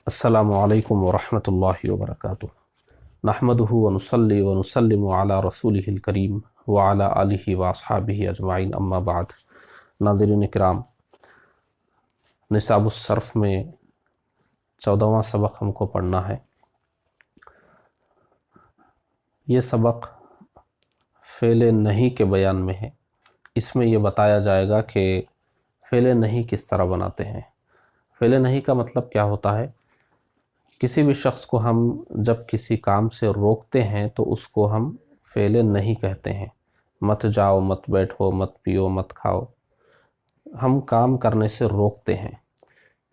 السلام علیکم ورحمۃ اللہ وبرکاتہ۔ نحمدہ ونصلی ونسلم علی رسولہ الکریم وعلی آلہ واصحابہ اجمعین، اما بعد۔ ناظرین کرام، نصاب الصرف میں 14واں سبق ہم کو پڑھنا ہے۔ یہ سبق فعل نہیں کے بیان میں ہے۔ اس میں یہ بتایا جائے گا کہ فعل نہیں کس طرح بناتے ہیں۔ فعل نہیں کا مطلب کیا ہوتا ہے؟ کسی بھی شخص کو ہم جب کسی کام سے روکتے ہیں تو اس کو ہم فعل نہیں کہتے ہیں۔ مت جاؤ، مت بیٹھو، مت پیو، مت کھاؤ، ہم کام کرنے سے روکتے ہیں۔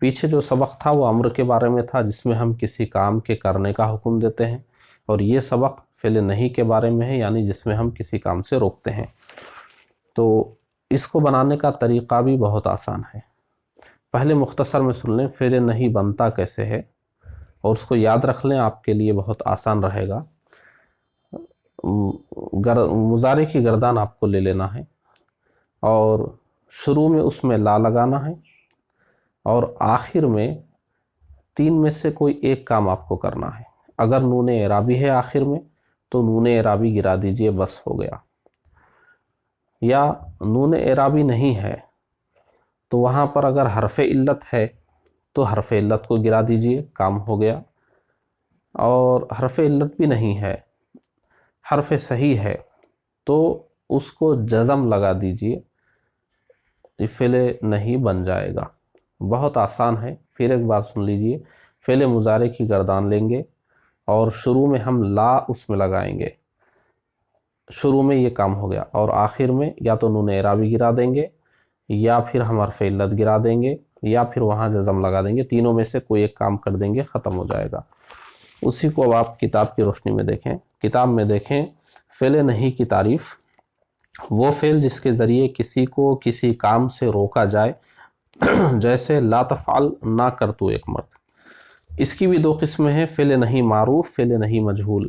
پیچھے جو سبق تھا وہ امر کے بارے میں تھا، جس میں ہم کسی کام کے کرنے کا حکم دیتے ہیں، اور یہ سبق فعل نہیں کے بارے میں ہے، یعنی جس میں ہم کسی کام سے روکتے ہیں۔ تو اس کو بنانے کا طریقہ بھی بہت آسان ہے۔ پہلے مختصر میں سن لیں فعل نہیں بنتا کیسے ہے، اور اس کو یاد رکھ لیں، آپ کے لیے بہت آسان رہے گا۔ مضارع کی گردان آپ کو لے لینا ہے، اور شروع میں اس میں لا لگانا ہے، اور آخر میں تین میں سے کوئی ایک کام آپ کو کرنا ہے۔ اگر نون اعرابی ہے آخر میں تو نون اعرابی گرا دیجئے، بس ہو گیا۔ یا نون اعرابی نہیں ہے تو وہاں پر اگر حرف علت ہے تو حرف علت کو گرا دیجئے، کام ہو گیا۔ اور حرف علت بھی نہیں ہے، حرف صحیح ہے، تو اس کو جزم لگا دیجئے، یہ فعل نہیں بن جائے گا۔ بہت آسان ہے، پھر ایک بار سن لیجئے۔ فعل مضارع کی گردان لیں گے اور شروع میں ہم لا اس میں لگائیں گے، شروع میں یہ کام ہو گیا، اور آخر میں یا تو نون اعرابی گرا دیں گے، یا پھر ہم حرف علت گرا دیں گے، یا پھر وہاں جزم لگا دیں گے۔ تینوں میں سے کوئی ایک کام کر دیں گے، ختم ہو جائے گا۔ اسی کو اب آپ کتاب کی روشنی میں دیکھیں۔ کتاب میں دیکھیں فعل نہیں کی تعریف، وہ فعل جس کے ذریعے کسی کو کسی کام سے روکا جائے، جیسے لا تفعل، نہ کر تو ایک مرد۔ اس کی بھی دو قسمیں ہیں، فعل نہیں معروف، فعل نہیں مجہول۔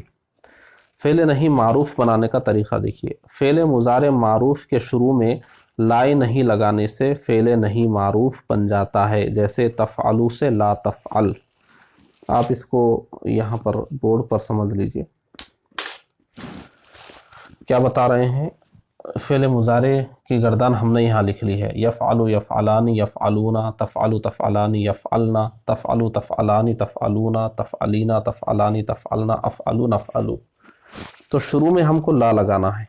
فعل نہیں معروف بنانے کا طریقہ دیکھیے۔ فعل مضارع معروف کے شروع میں لائے نہیں لگانے سے فعل نہیں معروف بن جاتا ہے، جیسے تفعلوا سے لا تفعل۔ آپ اس کو یہاں پر بورڈ پر سمجھ لیجئے۔ کیا بتا رہے ہیں؟ فعل مضارع کی گردان ہم نے یہاں لکھ لی ہے، یفعل یفعلان یفعلون، تفعل تفعلان یفعلن، تفعل تفعلان تفعلون، تفعلین تفعلان تفعلن، افعل نفعل۔ تو شروع میں ہم کو لا لگانا ہے،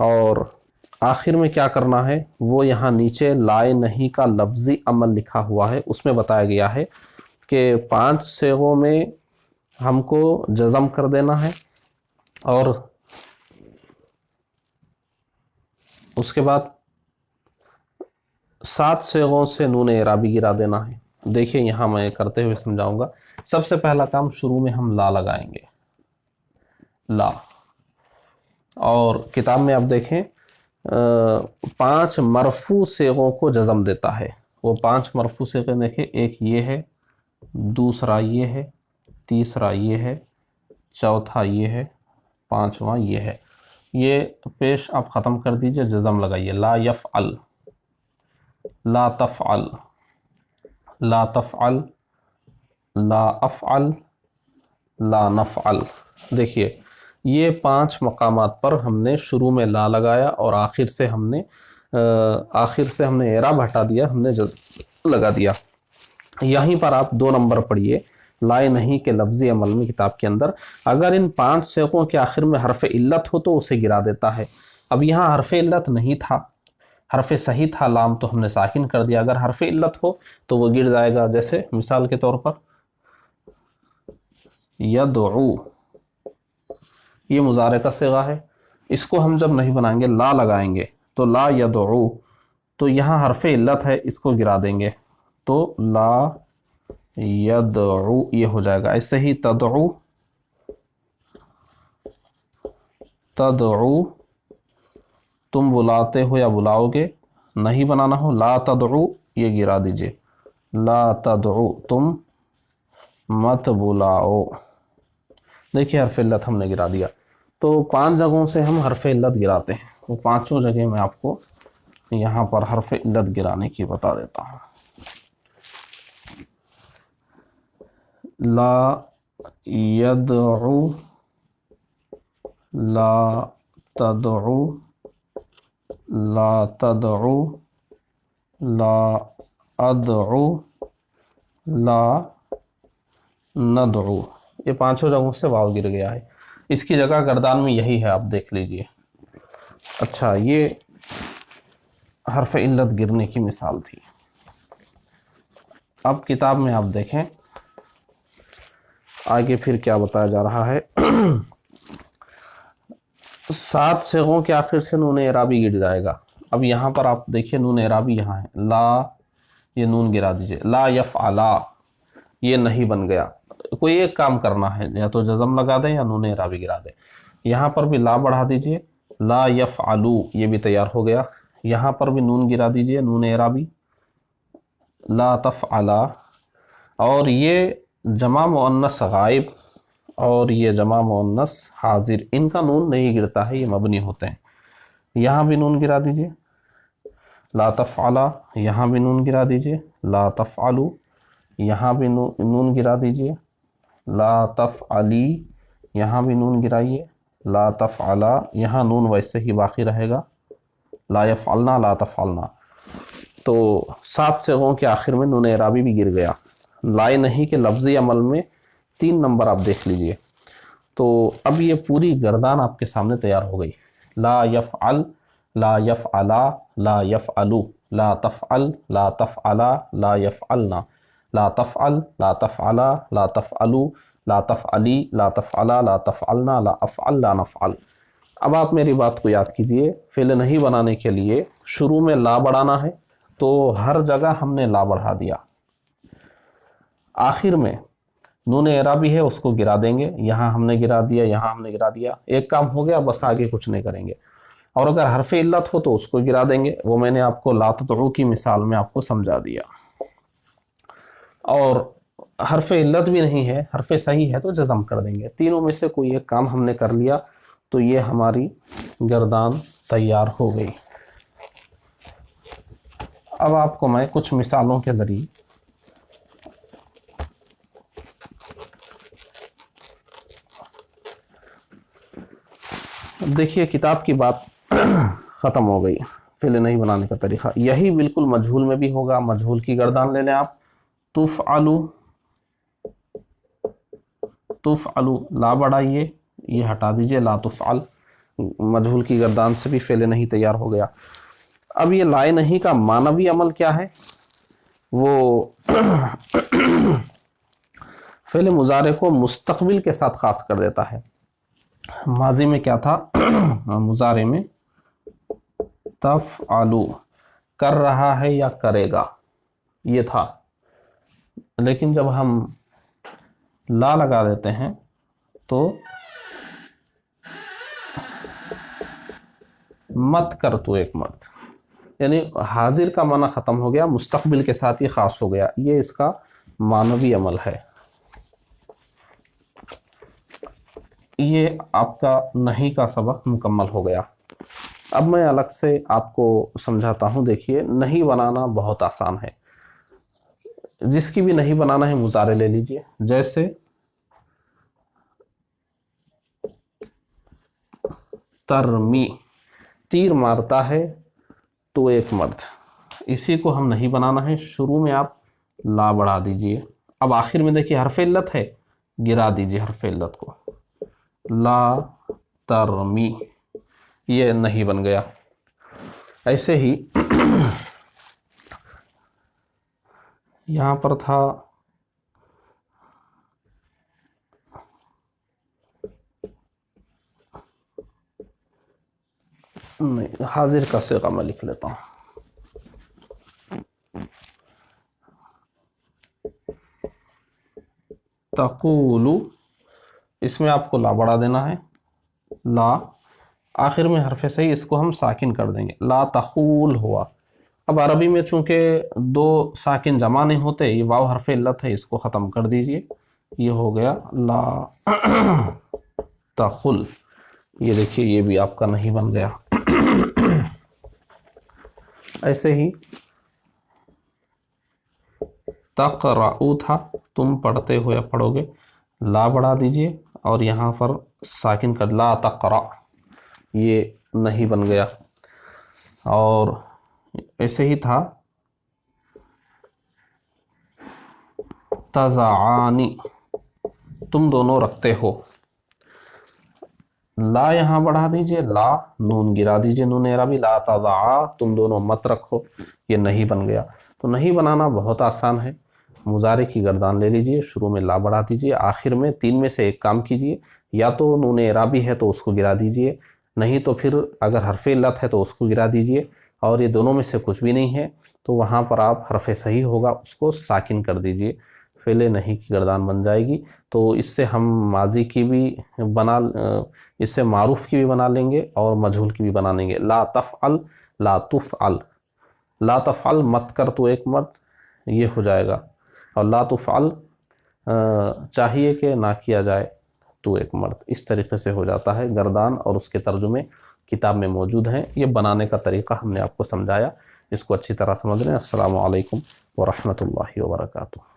اور آخر میں کیا کرنا ہے، وہ یہاں نیچے لائے نہیں کا لفظی عمل لکھا ہوا ہے، اس میں بتایا گیا ہے کہ 5 صیغوں میں ہم کو جزم کر دینا ہے، اور اس کے بعد 7 صیغوں سے نون اعرابی گرا دینا ہے۔ دیکھیں یہاں میں کرتے ہوئے سمجھاؤں گا۔ سب سے پہلا کام، شروع میں ہم لا لگائیں گے، لا۔ اور کتاب میں آپ دیکھیں 5 مرفوع صیغوں کو جزم دیتا ہے۔ وہ 5 مرفوع صیغے دیکھیں، ایک یہ ہے، دوسرا یہ ہے، تیسرا یہ ہے، چوتھا یہ ہے، 5واں یہ ہے۔ یہ پیش آپ ختم کر دیجئے، جزم لگائیے۔ لا یفعل، لا تفعل، لا تفعل، لا افعل، لا نفعل۔ دیکھیے یہ 5 مقامات پر ہم نے شروع میں لا لگایا، اور آخر سے ہم نے اعراب ہٹا دیا، ہم نے لگا دیا۔ یہیں پر آپ 2 نمبر پڑھیے، لائے نہیں کے لفظی عمل میں کتاب کے اندر۔ اگر ان 5 صیغوں کے آخر میں حرف علت ہو تو اسے گرا دیتا ہے۔ اب یہاں حرف علت نہیں تھا، حرف صحیح تھا لام، تو ہم نے ساکن کر دیا۔ اگر حرف علت ہو تو وہ گر جائے گا، جیسے مثال کے طور پر یدعو، یہ مضارع کا صیغہ ہے، اس کو ہم جب نہیں بنائیں گے، لا لگائیں گے، تو لا یدعو، تو یہاں حرف علت ہے، اس کو گرا دیں گے، تو لا یدعو یہ ہو جائے گا۔ ایسے ہی تدعو، تدعو تم بلاتے ہو یا بلاؤ گے، نہیں بنانا ہو، لا تدعو یہ گرا دیجئے، لا تدعو تم مت بلاؤ۔ دیکھیے حرف علت ہم نے گرا دیا۔ تو 5 جگہوں سے ہم حرف علت گراتے ہیں، وہ 5 جگہ میں آپ کو یہاں پر حرف علت گرانے کی بتا دیتا ہوں۔ لا یدعو، لا تدعو، لا تدعو، لا ادعو، لا ندعو، یہ پانچوں جگہوں سے واو گر گیا ہے. اس کی جگہ گردان میں یہی ہے، آپ دیکھ لیجئے. اچھا، یہ حرف علت گرنے کی مثال تھی. اب کتاب میں آپ دیکھیں آگے پھر کیا بتایا جا رہا ہے. 7 صیغوں کے آخر سے نون اعرابی گر جائے گا. اب یہاں پر آپ دیکھیے نون اعرابی یہاں ہے، لا، یہ نون گرا دیجئے. لا یفعلا، یہ نہیں بن گیا. کوئی ایک کام کرنا ہے، یا تو جزم لگا دیں یا نون اعرابی گرا دیں. یہاں پر بھی لا بڑھا دیجئے، لا یفعلو، یہ بھی تیار ہو گیا. یہاں پر بھی نون گرا دیجئے، نون اعرابی، لا تفعلا. اور یہ جمع مؤنث غائب اور یہ جمع مؤنث حاضر، ان کا نون نہیں گرتا ہے، یہ مبنی ہوتے ہیں. یہاں بھی نون گرا دیجئے، لا تفعلا. یہاں بھی نون گرا دیجئے، لا تفعلو. یہاں بھی نون گرا دیجئے، لا تفعلی. یہاں بھی نون گرائیے، لا تفعلا. یہاں نون ویسے ہی باقی رہے گا، لا یفعلنا، لا تفعلنا. تو 7 صیغوں کے آخر میں نون اعرابی بھی گر گیا. لائے نہیں کہ لفظی عمل میں 3 نمبر آپ دیکھ لیجئے. تو اب یہ پوری گردان آپ کے سامنے تیار ہو گئی. لا یفعل، لا یفعلا، لا یفعلو، لا تفعل، لا تفعلا، لا یفعلنا، لا تفعل، لا تفعلا، لا تفعلو، لا تفعلی، لا تفعلا، لا تفعلنا، لا افعل، لا نفعل. اب آپ میری بات کو یاد کیجئے، فعل نہیں بنانے کے لیے شروع میں لا بڑھانا ہے، تو ہر جگہ ہم نے لا بڑھا دیا. آخر میں نون اعرابی ہے، اس کو گرا دیں گے. یہاں ہم نے گرا دیا، یہاں ہم نے گرا دیا. ایک کام ہو گیا، بس آگے کچھ نہیں کریں گے. اور اگر حرف علت ہو تو اس کو گرا دیں گے. وہ میں نے آپ کو لا تدعو کی مثال میں آپ کو سمجھا دیا. اور حرف علت بھی نہیں ہے، حرف صحیح ہے تو جزم کر دیں گے. تینوں میں سے کوئی ایک کام ہم نے کر لیا تو یہ ہماری گردان تیار ہو گئی. اب آپ کو میں کچھ مثالوں کے ذریعے دیکھیے، کتاب کی بات ختم ہو گئی. فعل نہیں بنانے کا طریقہ یہی بالکل مجہول میں بھی ہوگا. مجہول کی گردان لے لیں آپ. تفعلو، تفعلو، لا بڑھائیے، یہ ہٹا دیجئے، لا تفعل. مجہول کی گردان سے بھی فعل نہیں تیار ہو گیا. اب یہ لائے نہیں کا معنوی عمل کیا ہے؟ وہ فعل مضارع کو مستقبل کے ساتھ خاص کر دیتا ہے. ماضی میں کیا تھا؟ مضارع میں تفعلو، کر رہا ہے یا کرے گا، یہ تھا. لیکن جب ہم لا لگا دیتے ہیں تو مت کر تو ایک مرد، یعنی حاضر کا معنی ختم ہو گیا، مستقبل کے ساتھ یہ خاص ہو گیا. یہ اس کا معنوی عمل ہے. یہ آپ کا نہیں کا سبق مکمل ہو گیا. اب میں الگ سے آپ کو سمجھاتا ہوں. دیکھیے، نہیں بنانا بہت آسان ہے. جس کی بھی نہیں بنانا ہے مضارع لے لیجئے. جیسے ترمی، تیر مارتا ہے تو ایک مرد. اسی کو ہم نہیں بنانا ہے. شروع میں آپ لا بڑھا دیجئے. اب آخر میں دیکھیے حرف علت ہے، گرا دیجئے حرف علت کو، لا ترمی، یہ نہیں بن گیا. ایسے ہی یہاں پر تھا نہیں، حاضر کا صیغہ میں لکھ لیتا ہوں. تقولو، اس میں آپ کو لا بڑھا دینا ہے. لا، آخر میں حرف صحیح، اس کو ہم ساکن کر دیں گے. لا تخول ہوا. اب عربی میں چونکہ 2 ساکن جمع نہیں ہوتے، یہ واو حرف علت ہے، اس کو ختم کر دیجئے. یہ ہو گیا لا تخل. یہ دیکھیے، یہ بھی آپ کا نہیں بن گیا. ایسے ہی تقرأ تھا، تم پڑھتے ہو یا پڑھوگے، لا بڑھا دیجئے اور یہاں پر ساکن کر لا تقرأ، یہ نہیں بن گیا. اور ایسے ہی تھا تضعانی، تم دونوں رکھتے ہو، لا یہاں بڑھا دیجئے، لا نون گرا دیجئے، نون اعرابی، لا تضعا، تم دونوں مت رکھو، یہ نہیں بن گیا. تو نہیں بنانا بہت آسان ہے. مضارع کی گردان لے لیجئے، شروع میں لا بڑھا دیجئے، آخر میں تین میں سے ایک کام کیجئے، یا تو نون اعرابی ہے تو اس کو گرا دیجئے، نہیں تو پھر اگر حرف علت ہے تو اس کو گرا دیجئے، اور یہ دونوں میں سے کچھ بھی نہیں ہے تو وہاں پر آپ حرف صحیح ہوگا اس کو ساکن کر دیجئے، فعل نہیں کی گردان بن جائے گی. تو اس سے ہم ماضی کی بھی اس سے معروف کی بھی بنا لیں گے اور مجہول کی بھی بنا لیں گے. لا تفعل، لا تفعل، لا تفعل مت کر تو ایک مرد، یہ ہو جائے گا، اور لا تفعل چاہیے کہ نہ کیا جائے تو ایک مرد. اس طریقے سے ہو جاتا ہے. گردان اور اس کے ترجمے کتاب میں موجود ہیں. یہ بنانے کا طریقہ ہم نے آپ کو سمجھایا، اس کو اچھی طرح سمجھ لیں. السلام علیکم ورحمۃ اللہ وبرکاتہ.